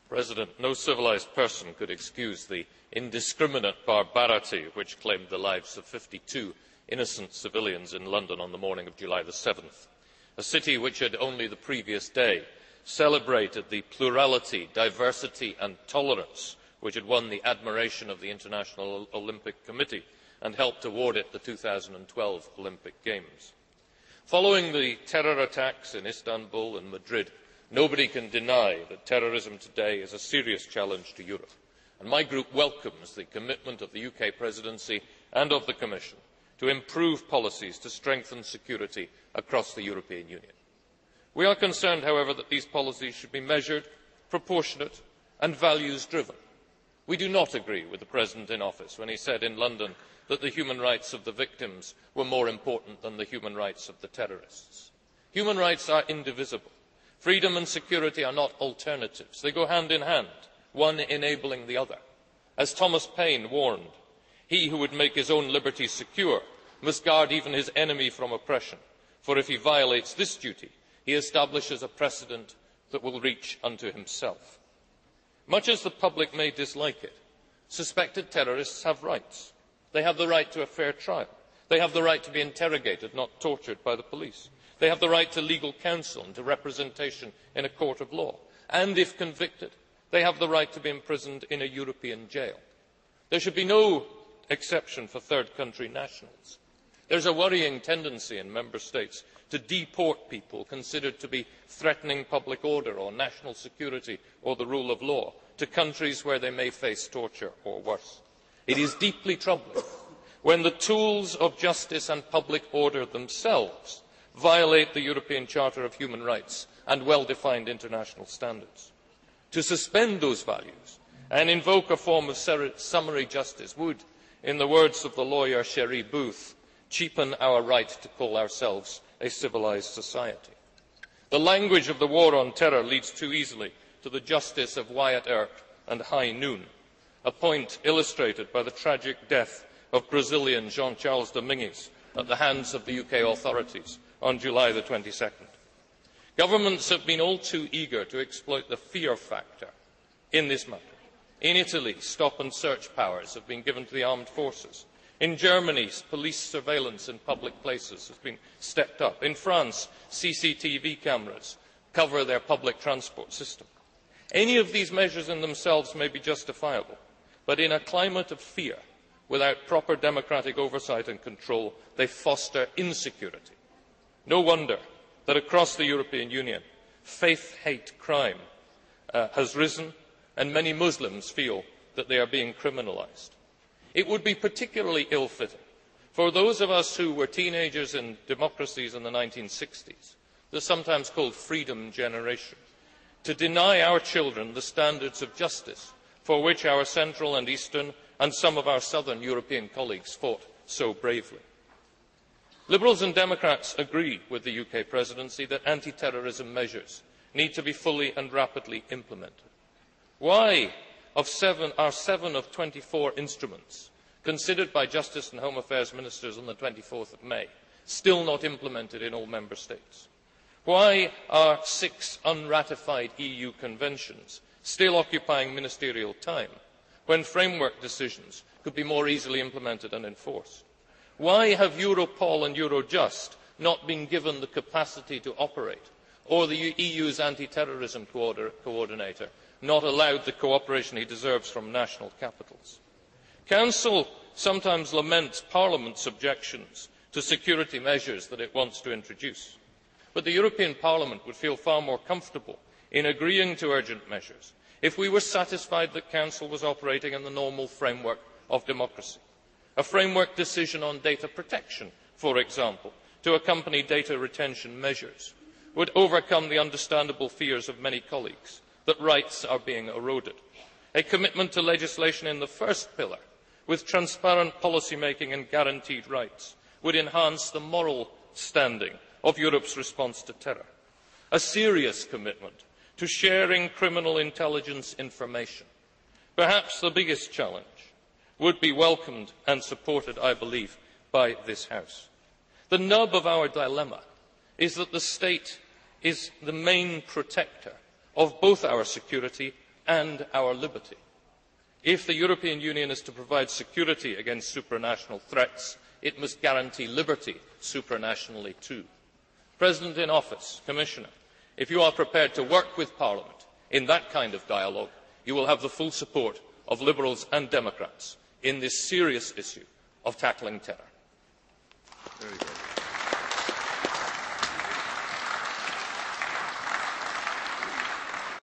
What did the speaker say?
President, no civilised person could excuse the indiscriminate barbarity which claimed the lives of 52 innocent civilians in London on the morning of July the 7th, a city which had only the previous day celebrated the plurality, diversity and tolerance which had won the admiration of the International Olympic Committee and helped award it the 2012 Olympic Games. Following the terror attacks in Istanbul and Madrid, nobody can deny that terrorism today is a serious challenge to Europe, and my group welcomes the commitment of the UK Presidency and of the Commission to improve policies to strengthen security across the European Union. We are concerned, however, that these policies should be measured, proportionate and values driven. We do not agree with the President in office when he said in London that the human rights of the victims were more important than the human rights of the terrorists. Human rights are indivisible. Freedom and security are not alternatives. They go hand in hand, one enabling the other. As Thomas Paine warned, he who would make his own liberty secure must guard even his enemy from oppression, for if he violates this duty, he establishes a precedent that will reach unto himself. Much as the public may dislike it, suspected terrorists have rights. They have the right to a fair trial. They have the right to be interrogated, not tortured by the police. They have the right to legal counsel and to representation in a court of law. And if convicted, they have the right to be imprisoned in a European jail. There should be no exception for third country nationals. There is a worrying tendency in member states to deport people considered to be threatening public order or national security or the rule of law to countries where they may face torture or worse. It is deeply troubling when the tools of justice and public order themselves violate the European Charter of Human Rights and well-defined international standards. To suspend those values and invoke a form of summary justice would, in the words of the lawyer Cherie Booth, cheapen our right to call ourselves a civilised society. The language of the war on terror leads too easily to the justice of Wyatt Earp and High Noon, a point illustrated by the tragic death of Brazilian Jean-Charles Domingues at the hands of the UK authorities on July the 22nd. Governments have been all too eager to exploit the fear factor in this matter. In Italy, stop and search powers have been given to the armed forces. In Germany, police surveillance in public places has been stepped up. In France, CCTV cameras cover their public transport system. Any of these measures in themselves may be justifiable, but in a climate of fear, without proper democratic oversight and control, they foster insecurity. No wonder that across the European Union, faith-hate crime has risen, and many Muslims feel that they are being criminalised. It would be particularly ill-fitting for those of us who were teenagers in democracies in the 1960s, the sometimes called freedom generation, to deny our children the standards of justice for which our Central and Eastern and some of our Southern European colleagues fought so bravely. Liberals and Democrats agree with the UK Presidency that anti-terrorism measures need to be fully and rapidly implemented. Why are 7 of 24 instruments considered by Justice and Home Affairs Ministers on the 24th of May still not implemented in all Member States? Why are 6 unratified EU conventions still occupying ministerial time when framework decisions could be more easily implemented and enforced? Why have Europol and Eurojust not been given the capacity to operate, or the EU's anti-terrorism coordinator not allowed the cooperation he deserves from national capitals? Council sometimes laments Parliament's objections to security measures that it wants to introduce, but the European Parliament would feel far more comfortable in agreeing to urgent measures if we were satisfied that Council was operating in the normal framework of democracy. A framework decision on data protection, for example, to accompany data retention measures, would overcome the understandable fears of many colleagues that rights are being eroded. A commitment to legislation in the first pillar, with transparent policy making and guaranteed rights, would enhance the moral standing of Europe's response to terror. A serious commitment to sharing criminal intelligence information, perhaps the biggest challenge, would be welcomed and supported, I believe, by this House. The nub of our dilemma is that the state is the main protector of both our security and our liberty. If the European Union is to provide security against supranational threats, it must guarantee liberty supranationally too. President in Office, Commissioner, if you are prepared to work with Parliament in that kind of dialogue, you will have the full support of Liberals and Democrats in this serious issue of tackling terror.